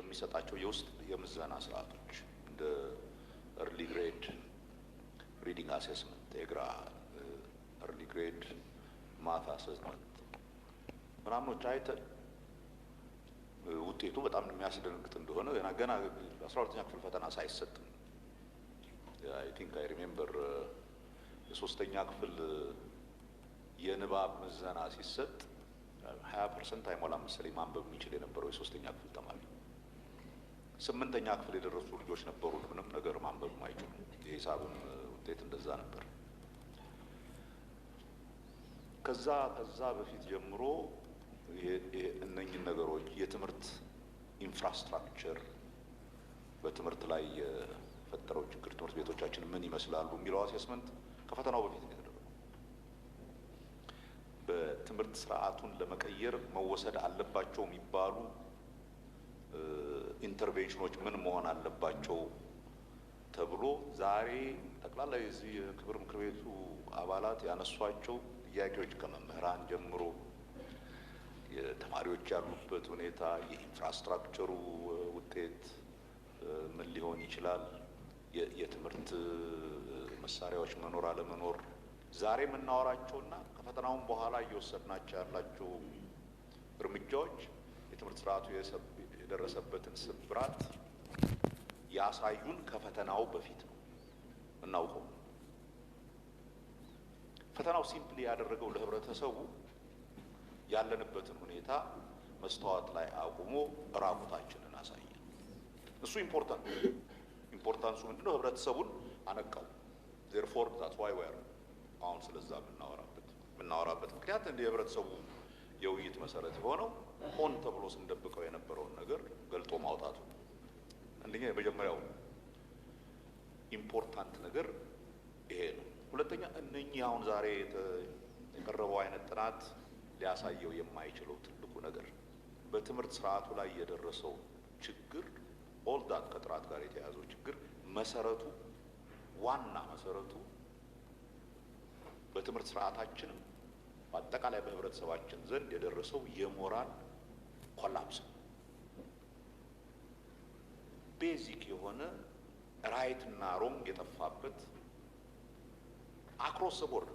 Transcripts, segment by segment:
የሚሰጣቸው የውስጥ የምዘና ስርዓቶች እንደ early grade reading assessment ኤግራ early grade math assessment ምናምኖች አይተን ውጤቱ በጣም የሚያስደንቅ እንደሆነ ገና 12ኛ ክፍል ፈተና ሳይሰጥ I think I remember የሶስተኛ ክፍል የንባብ ምዘና ሲሰጥ 20% አይሞላም መሰለኝ ማንበብ የሚችል የነበረው የሶስተኛ ክፍል ተማሪ 8ኛ ክፍል የደረሱ ልጆች ነበሩ ምንም ነገር ማንበብ ማይችሉ የሂሳብም ውጤት እንደዛ ነበር ከዛ በፊት ጀምሮ እነኚህ ነገሮች የትምህርት ኢንፍራስትራክቸር በትምህርት ላይ የፈጠረው ችግር ትምህርት ቤቶቻችን ምን ይመስላሉ የሚለው አሴስመንት ከፈተናው በፊት ነው የተደረገው በትምህርት ስርዓቱን ለመቀየር መወሰድ አለባቸው የሚባሉ ኢንተርቬንሽኖች ምን መሆን አለባቸው ተብሎ ዛሬ ጠቅላላ የዚህ ክብር ምክር ቤቱ አባላት ያነሷቸው ጥያቄዎች ከመምህራን ጀምሮ የተማሪዎች ያሉበት ሁኔታ የኢንፍራስትራክቸሩ ውጤት ምን ሊሆን ይችላል የትምህርት መሳሪያዎች መኖር አለመኖር ዛሬ የምናወራቸውና ከፈተናውን በኋላ እየወሰድናቸው ያላቸው እርምጃዎች የትምህርት ስርዓቱ የደረሰበትን ስብራት ያሳዩን ከፈተናው በፊት ነው እናውቀው ፈተናው ሲምፕሊ ያደረገው ለህብረተሰቡ ያለንበትን ሁኔታ መስተዋት ላይ አቁሞ ራቁታችንን አሳየ እሱ ኢምፖርታንሱ ምንድነው ህብረተሰቡን አነቃው therefore that's why we are አሁን ስለዛ ምናወራበት ምክንያት እንደ ህብረተሰቡ የውይይት መሰረት የሆነው ሆን ተብሎ ስንደብቀው የነበረውን ነገር ገልጦ ማውጣቱ አንደኛ የመጀመሪያው ኢምፖርታንት ነገር ይሄ ነው ሁለተኛ እነኚህ አሁን ዛሬ የቀረበው አይነት ጥናት ሊያሳየው የማይችለው ትልቁ ነገር በትምህርት ስርዓቱ ላይ የደረሰው ችግር all that ከጥራት ጋር የተያዘው ችግር መሰረቱ ዋና መሰረቱ በትምህርት ስርዓታችን በአጠቃላይ በህብረተሰባችን ዘንድ የደረሰው የሞራል ኮላፕስ ቤዚክ የሆነ ራይት እና ሮንግ የጠፋበት across the board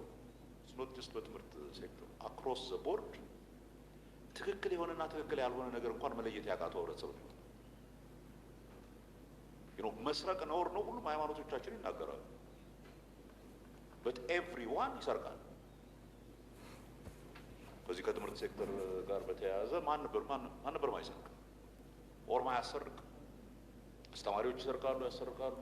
it's not just በትምህርት ሴክተር across the board ትክክል የሆነና ትክክል ያልሆነ ነገር እንኳን መለየት ያቃተው ህብረተሰብ ነው መስረቅ ነውር ነው ሁሉም ሃይማኖቶቻችን ይናገራሉ but everyone ይሰርቃል በዚህ ከትምህርት ሴክተር ጋር በተያያዘ ማን ነበር ማይሰርቅ ኦር ማያሰርቅ አስተማሪዎች ይሰርቃሉ ያሰርቃሉ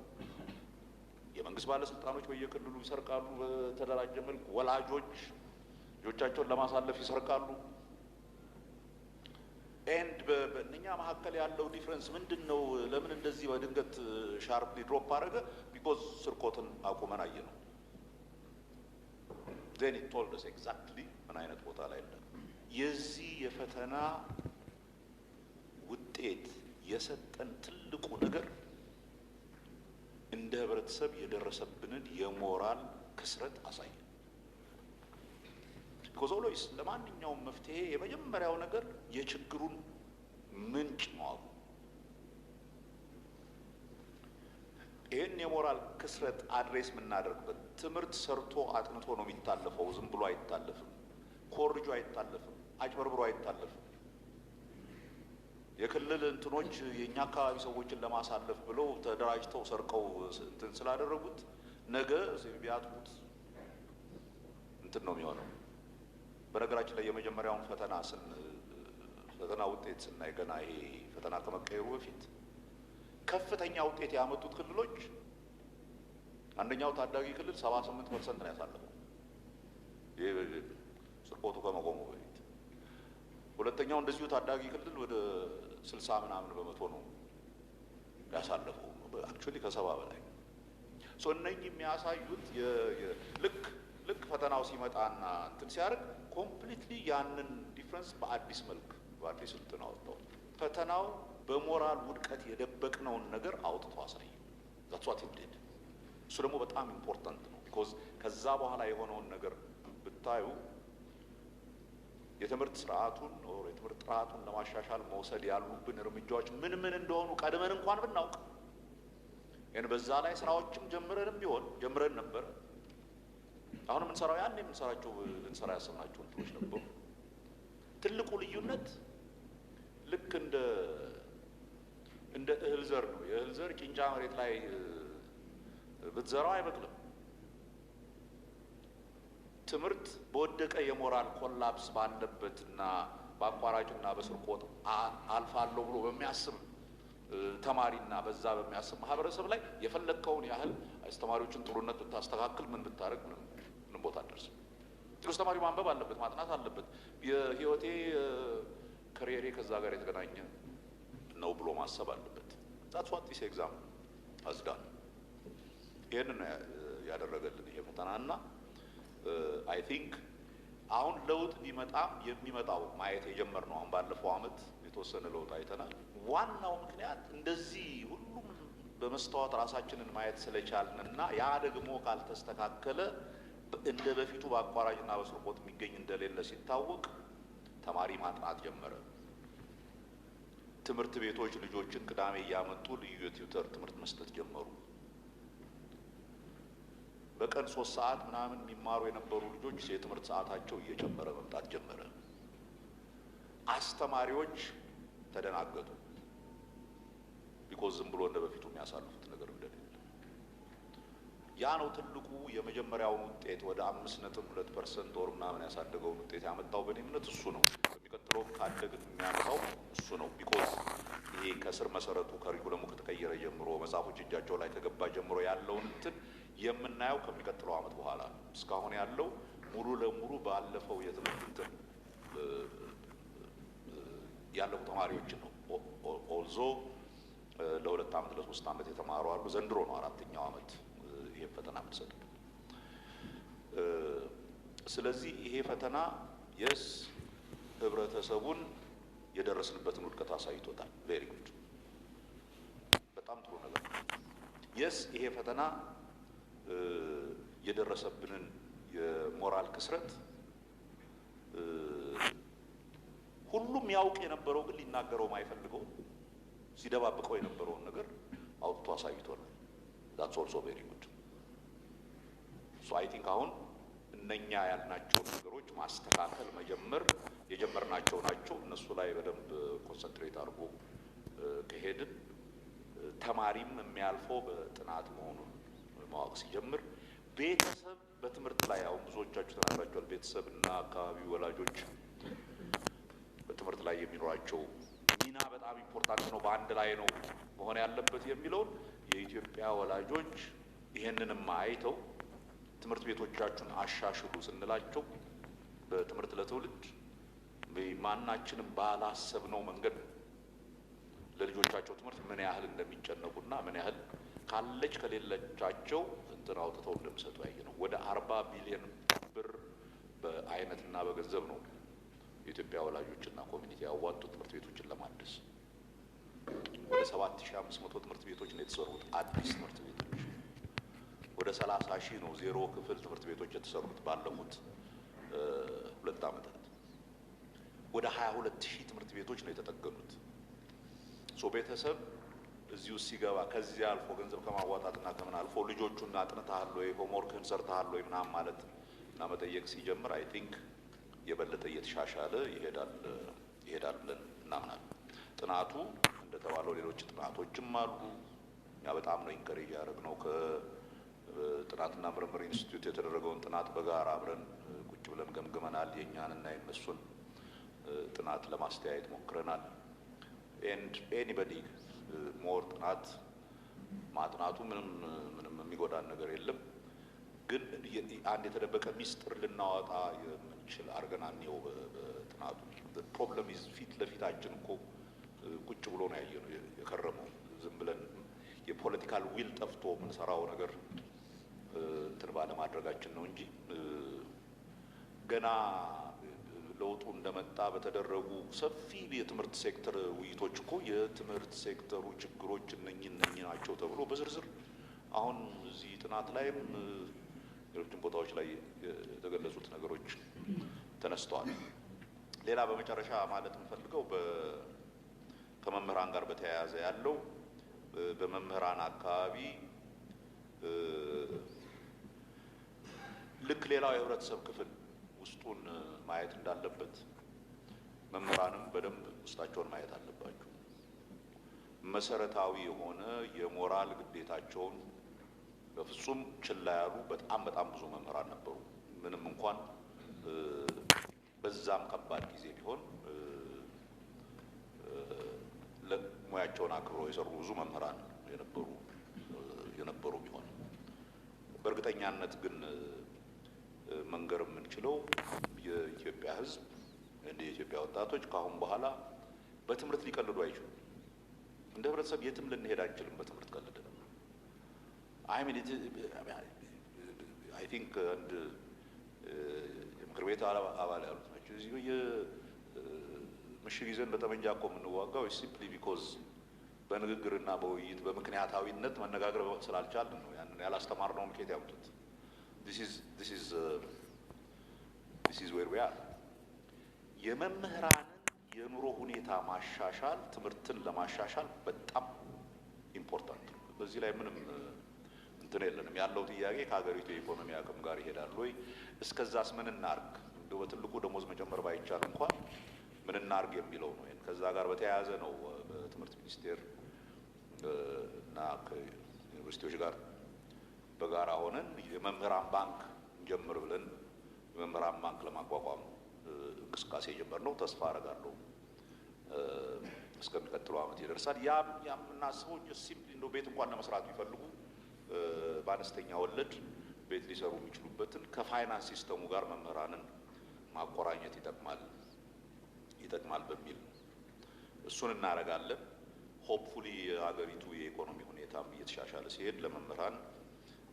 የመንግስት ባለስልጣኖች በየክልሉ ይሰርቃሉ በተደራጀ መልኩ ወላጆች ልጆቻቸውን ለማሳለፍ ይሰርቃሉ ኤንድ በእኛ መካከል ያለው ዲፈረንስ ምንድነው ለምን እንደዚህ በድንገት ሻርፕሊ ድሮፕ አደረገ ቢኮዝ ስርቆትን አቁመን አየነው then it told us exactly ምን አይነት ቦታ ላይ እንዳለ የዚህ የፈተና ውጤት የሰጠን ትልቁ ነገር እንደ ህብረተሰብ የደረሰብንን የሞራል ክስረት አሳየ ኮዞሎይስ ለማንኛውም መፍትሄ የመጀመሪያው ነገር የችግሩን ምንጭ ማወቅ ይሄን የሞራል ክስረት አድሬስ ምናደርግበት ትምህርት ሰርቶ አጥንቶ ነው የሚታለፈው ዝም ብሎ አይታለፍም ኮርጆ አይታለፍም አጭበርብሮ አይታለፍም የክልል እንትኖች የኛ አካባቢ ሰዎችን ለማሳለፍ ብለው ተደራጅተው ሰርቀው እንትን ስላደረጉት ነገ ቢያጥቁት እንትን ነው የሚሆነው በነገራችን ላይ የመጀመሪያውን ፈተና ውጤት ስናይ ገና ይሄ ፈተና ከመቀየሩ በፊት ከፍተኛ ውጤት ያመጡት ክልሎች አንደኛው ታዳጊ ክልል 78% ነው ያሳለፈው ስርቆቱ ከመቆሙ በፊት ሁለተኛው እንደዚሁ ታዳጊ ክልል ወደ 60 ምናምን በመቶ ነው ያሳለፈው actually ከ70 በላይ እነኚህ የሚያሳዩት ልክ ፈተናው ሲመጣና እንትን ሲያርግ ኮምፕሊትሊ ያንን ዲፈረንስ በአዲስ መልክ በአዲስ እንትን አወጣው ፈተናው በሞራል ውድቀት የደበቅነውን ነገር አውጥቶ አሳየ that's what it did እሱ ደግሞ በጣም ኢምፖርታንት ነው because ከዛ በኋላ የሆነውን ነገር ብታዩ የትምህርት ስርዓቱን ወር የትምህርት ጥራቱን ለማሻሻል መውሰድ ያሉብን እርምጃዎች ምን እንደሆኑ ቀድመን እንኳን ብናውቅ በዛ ላይ ስራዎችም ጀምረን ነበር። አሁን የምንሰራው ያን የምንሰራቸው ልንሰራ ያሰብናቸው እንትኖች ነበሩ። ትልቁ ልዩነት ልክ እንደ እህል ዘር ነው። የእህል ዘር ጭንጫ መሬት ላይ ብትዘራው አይበቅልም። ትምህርት በወደቀ የሞራል ኮላፕስ ባለበትና በአቋራጭና በስርቆት አልፋለሁ ብሎ በሚያስብ ተማሪና በዛ በሚያስብ ማህበረሰብ ላይ የፈለከውን ያህል አስተማሪዎችን ጥሩነት ብታስተካክል ምን ብታረግ ምንም ቦታ አትደርስም። ትሩስ ተማሪ ማንበብ አለበት፣ ማጥናት አለበት። የህይወቴ ከሪየሬ ከዛ ጋር የተገናኘ ነው ብሎ ማሰብ አለበት። that's what this exam has done። ይሄንን ያደረገልን ይሄ ፈተናና I think አሁን ለውጥ ቢመጣም የሚመጣው ማየት የጀመርነው አሁን ባለፈው አመት የተወሰነ ለውጥ አይተናል። ዋናው ምክንያት እንደዚህ ሁሉም በመስተዋት ራሳችንን ማየት ስለቻልንና ያ ደግሞ ካልተስተካከለ እንደ በፊቱ በአቋራጭና በስርቆት የሚገኝ እንደሌለ ሲታወቅ ተማሪ ማጥናት ጀመረ። ትምህርት ቤቶች ልጆችን ቅዳሜ እያመጡ ልዩ የቲዩተር ትምህርት መስጠት ጀመሩ። በቀን 3 ሰዓት ምናምን የሚማሩ የነበሩ ልጆች የትምህርት ሰዓታቸው እየጨመረ መምጣት ጀመረ። አስተማሪዎች ተደናገጡ። ቢኮዝ ዝም ብሎ እንደ በፊቱ የሚያሳልፉት ነገር እንደሌለ። ያ ነው ትልቁ የመጀመሪያውን ውጤት ወደ 5.2% ወር ምናምን ያሳደገውን ውጤት ያመጣው። በእኔ እምነት እሱ ነው። በሚቀጥለው ካደግን የሚያመጣው እሱ ነው። ቢኮዝ ይሄ ከስር መሰረቱ ከሪኩለሙ ከተቀየረ ጀምሮ መጽሐፎች እጃቸው ላይ ከገባ ጀምሮ ያለውን እንትን የምናየው ከሚቀጥለው አመት በኋላ እስካሁን ያለው ሙሉ ለሙሉ ባለፈው የትምህርት እንትን ያለፉ ተማሪዎችን ነው። ኦልዞ ለ2 አመት ለ3 አመት የተማሩ አሉ። ዘንድሮ ነው 4ኛው አመት ይሄ ፈተና የምትሰጡት። ስለዚህ ይሄ ፈተና የስ ህብረተሰቡን የደረስንበትን ውድቀት አሳይቶታል። ቬሪ ጉድ፣ በጣም ጥሩ ነገር። የስ ይሄ ፈተና የደረሰብንን የሞራል ክስረት ሁሉም ያውቅ የነበረው ግን ሊናገረው ማይፈልገው ሲደባብቀው የነበረውን ነገር አውጥቶ አሳይቶናል። that's also very good። so I think አሁን እነኛ ያልናቸው ነገሮች ማስተካከል መጀመር የጀመርናቸው ናቸው። እነሱ ላይ በደንብ ኮንሰንትሬት አድርጎ ከሄድን ተማሪም የሚያልፈው በጥናት መሆኑን ማወቅ ሲጀምር ቤተሰብ በትምህርት ላይ አሁን ብዙዎቻችሁ ተናግራችኋል። ቤተሰብና አካባቢው ወላጆች በትምህርት ላይ የሚኖራቸው ሚና በጣም ኢምፖርታንት ነው። በአንድ ላይ ነው መሆን ያለበት የሚለውን የኢትዮጵያ ወላጆች ይሄንንም አይተው ትምህርት ቤቶቻችሁን አሻሽሉ ስንላቸው በትምህርት ለትውልድ ማናችንም ባላሰብነው መንገድ ለልጆቻቸው ትምህርት ምን ያህል እንደሚጨነቁና ምን ያህል ካለች ከሌለቻቸው እንትን አውጥተው እንደሚሰጡ ያየነው። ወደ 40 ቢሊዮን ብር በአይነትና በገንዘብ ነው የኢትዮጵያ ወላጆችና ኮሚኒቲ ያዋጡ ትምህርት ቤቶችን ለማደስ። ወደ 7500 ትምህርት ቤቶች ነው የተሰሩት፣ አዲስ ትምህርት ቤቶች። ወደ 30,000 ነው ዜሮ ክፍል ትምህርት ቤቶች የተሰሩት ባለፉት 2 አመታት። ወደ 22,000 ትምህርት ቤቶች ነው የተጠገኑት። ሶ ቤተሰብ እዚሁ ሲገባ ከዚህ አልፎ ገንዘብ ከማዋጣትና ከምን አልፎ ልጆቹን አጥንተሃል ወይ ሆምወርክህን ሰርተሃል ወይ ምናምን ማለት እና መጠየቅ ሲጀምር አይ ቲንክ የበለጠ እየተሻሻለ ይሄዳል ብለን እናምናለን። ጥናቱ እንደተባለው ሌሎች ጥናቶችም አሉ። ያ በጣም ነው ኢንከሬጅ ያደረግነው። ከጥናትና ምርምር ኢንስቲትዩት የተደረገውን ጥናት በጋራ አብረን ቁጭ ብለን ገምግመናል። የእኛንና የነሱን ጥናት ለማስተያየት ሞክረናል። ኤንድ ኤኒበዲ ሞር ጥናት ማጥናቱ ምንም የሚጎዳን ነገር የለም። ግን አንድ የተደበቀ ሚስጥር ልናወጣ የምንችል አድርገን አንየው በጥናቱ። ፕሮብለም ኢዝ ፊት ለፊታችን እኮ ቁጭ ብሎ ነው ያየነው የከረመው። ዝም ብለን የፖለቲካል ዊል ጠፍቶ የምንሰራው ነገር እንትን ባለማድረጋችን ነው እንጂ ገና ለውጡ እንደመጣ በተደረጉ ሰፊ የትምህርት ሴክተር ውይይቶች እኮ የትምህርት ሴክተሩ ችግሮች እነኚህ ናቸው ተብሎ በዝርዝር አሁን እዚህ ጥናት ላይም ሌሎችም ቦታዎች ላይ የተገለጹት ነገሮች ተነስተዋል። ሌላ በመጨረሻ ማለት የምፈልገው ከመምህራን ጋር በተያያዘ ያለው በመምህራን አካባቢ ልክ ሌላው የህብረተሰብ ክፍል ውስጡን ማየት እንዳለበት መምህራንም በደንብ ውስጣቸውን ማየት አለባቸው። መሰረታዊ የሆነ የሞራል ግዴታቸውን በፍጹም ችላ ያሉ በጣም ብዙ መምህራን ነበሩ። ምንም እንኳን በዛም ከባድ ጊዜ ቢሆን ሙያቸውን አክብረው የሰሩ ብዙ መምህራን የነበሩ ቢሆን በእርግጠኛነት ግን መንገር የምንችለው የኢትዮጵያ ሕዝብ እንደ የኢትዮጵያ ወጣቶች ካሁን በኋላ በትምህርት ሊቀልዱ አይችሉም። እንደ ህብረተሰብ የትም ልንሄድ አንችልም በትምህርት ቀልደን። አይ ቲንክ አንድ የምክር ቤት አባል ያሉት ናቸው እዚህ ምሽግ ይዘን በጠመንጃ እኮ የምንዋጋው ሲምፕሊ ቢኮዝ በንግግርና በውይይት በምክንያታዊነት መነጋገር ስላልቻልን ነው። ያንን ያላስተማርነውን ከየት ያምጡት? this is where we are። የመምህራንን የኑሮ ሁኔታ ማሻሻል ትምህርትን ለማሻሻል በጣም ኢምፖርታንት ነው። በዚህ ላይ ምንም እንትን የለንም። ያለው ጥያቄ ከሀገሪቱ የኢኮኖሚ አቅም ጋር ይሄዳል ወይ? እስከዛስ ምን እናርግ? እንደው በትልቁ ደሞዝ መጨመር ባይቻል እንኳን ምን እናርግ የሚለው ነው። ከዛ ጋር በተያያዘ ነው በትምህርት ሚኒስቴር እና ከዩኒቨርሲቲዎች ጋር በጋራ ሆነን የመምህራን ባንክ እንጀምር ብለን የመምህራን ባንክ ለማቋቋም እንቅስቃሴ የጀመርነው። ተስፋ አደርጋለሁ እስከሚቀጥለው ዓመት ይደርሳል። ያም እናስበው ሲምፕሊ እንደው ቤት እንኳን ለመስራት ቢፈልጉ በአነስተኛ ወለድ ቤት ሊሰሩ የሚችሉበትን ከፋይናንስ ሲስተሙ ጋር መምህራንን ማቆራኘት ይጠቅማል በሚል እሱን እናደርጋለን። ሆፕፉሊ የሀገሪቱ የኢኮኖሚ ሁኔታም እየተሻሻለ ሲሄድ ለመምህራን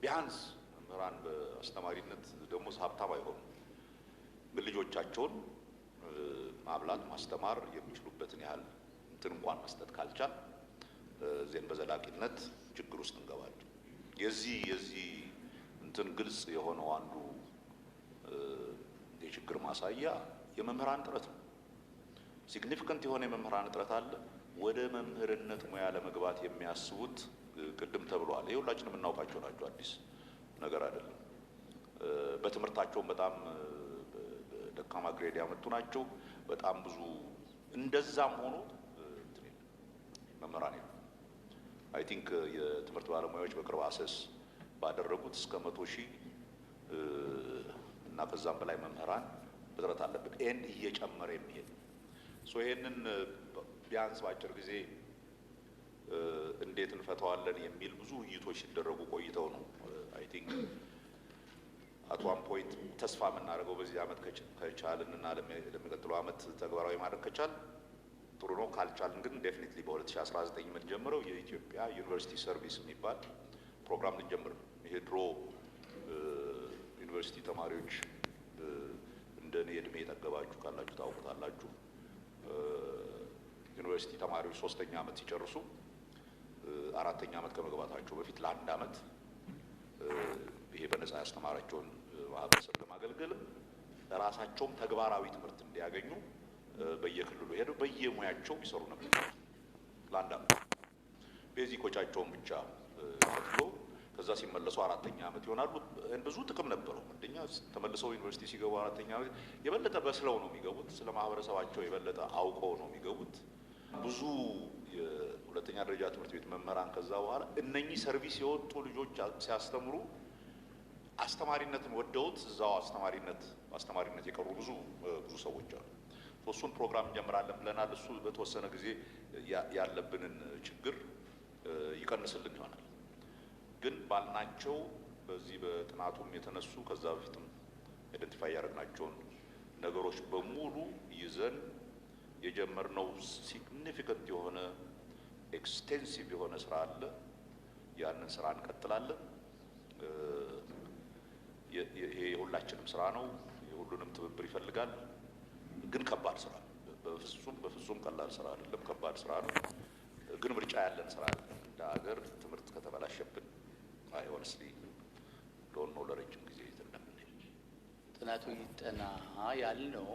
ቢያንስ መምህራን በአስተማሪነት ደሞዝ ሀብታም አይሆኑም፣ ግን ልጆቻቸውን ማብላት ማስተማር የሚችሉበትን ያህል እንትን እንኳን መስጠት ካልቻል ዜን በዘላቂነት ችግር ውስጥ እንገባለን። የዚህ እንትን ግልጽ የሆነው አንዱ የችግር ማሳያ የመምህራን እጥረት ነው። ሲግኒፊካንት የሆነ የመምህራን እጥረት አለ። ወደ መምህርነት ሙያ ለመግባት የሚያስቡት ቅድም ተብሏል። ይሄ ሁላችንም የምናውቃቸው ናቸው፣ አዲስ ነገር አይደለም። በትምህርታቸውም በጣም ደካማ ግሬድ ያመጡ ናቸው። በጣም ብዙ እንደዛም ሆኖ መምህራን አይ ቲንክ የትምህርት ባለሙያዎች በቅርብ አሰስ ባደረጉት እስከ 100,000 እና ከዛም በላይ መምህራን እጥረት አለበት። ኤንድ እየጨመረ የሚሄድ ይሄንን ቢያንስ በአጭር ጊዜ እንዴት እንፈታዋለን የሚል ብዙ ውይይቶች ሲደረጉ ቆይተው ነው አይ ቲንክ አት ዋን ፖይንት ተስፋ የምናደርገው በዚህ ዓመት ከቻልን እና ለሚቀጥለው ዓመት ተግባራዊ ማድረግ ከቻል ጥሩ ነው። ካልቻልን ግን ዴፊኒትሊ በ2019 የምንጀምረው የኢትዮጵያ ዩኒቨርሲቲ ሰርቪስ የሚባል ፕሮግራም ልንጀምር ነው። ይሄ ድሮ ዩኒቨርሲቲ ተማሪዎች እንደኔ እድሜ የጠገባችሁ ካላችሁ ታውቁታላችሁ። ዩኒቨርሲቲ ተማሪዎች 3ኛ ዓመት ሲጨርሱ 4ኛ ዓመት ከመግባታቸው በፊት ለ1 ዓመት ይሄ በነፃ ያስተማራቸውን ማህበረሰብ ለማገልገል ራሳቸውም ተግባራዊ ትምህርት እንዲያገኙ በየክልሉ ሄደው በየሙያቸው ይሰሩ ነበር ለ1 ዓመት። ቤዚኮቻቸውን ብቻ ከፍሎ ከዛ ሲመለሱ 4ኛ ዓመት ይሆናሉ። ብዙ ጥቅም ነበረው። አንደኛ ተመልሰው ዩኒቨርሲቲ ሲገቡ 4ኛ ዓመት የበለጠ በስለው ነው የሚገቡት። ስለ ማህበረሰባቸው የበለጠ አውቀው ነው የሚገቡት። ብዙ የሁለተኛ ደረጃ ትምህርት ቤት መምህራን ከዛ በኋላ እነኚህ ሰርቪስ የወጡ ልጆች ሲያስተምሩ አስተማሪነትን ወደውት እዛው አስተማሪነት የቀሩ ብዙ ሰዎች አሉ። እሱን ፕሮግራም እንጀምራለን ብለናል። እሱ በተወሰነ ጊዜ ያለብንን ችግር ይቀንስልን ይሆናል። ግን ባልናቸው በዚህ በጥናቱም የተነሱ ከዛ በፊትም አይደንቲፋይ ያደረግናቸውን ነገሮች በሙሉ ይዘን የጀመርነው ሲግኒፊካንት የሆነ ኤክስቴንሲቭ የሆነ ስራ አለ። ያንን ስራ እንቀጥላለን። ይሄ የሁላችንም ስራ ነው። የሁሉንም ትብብር ይፈልጋል። ግን ከባድ ስራ በፍጹም ቀላል ስራ አይደለም። ከባድ ስራ ነው። ግን ምርጫ ያለን ስራ አይደለም። እንደ ሀገር ትምህርት ከተበላሸብን ሆነስሊ ዶንት ኖ ለረጅም ጊዜ እንደምንሄድ ጥናቱ ይጠና ያልነው